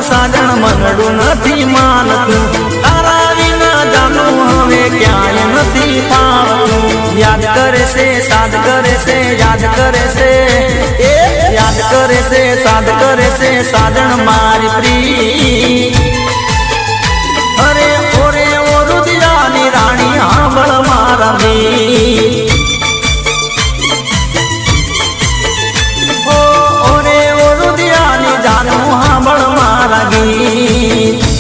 સાજણ મનડું નથી માનતું તારા વિના જાનું હવે ક્યાંય નથી પામતું યાદ કરે છે સાદ કરે છે યાદ કરે છે યાદ કરે છે સાદ કરે છે સાજણ મારી પ્રી અરે ઓરે ઓ રુદિયાની રાણી આંબળ મારા મી ઓરે ઓ રુદિયાની જાનું આંબળ મારા ગીત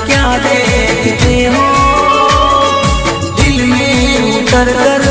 क्या देखते हो दिल में उतर कर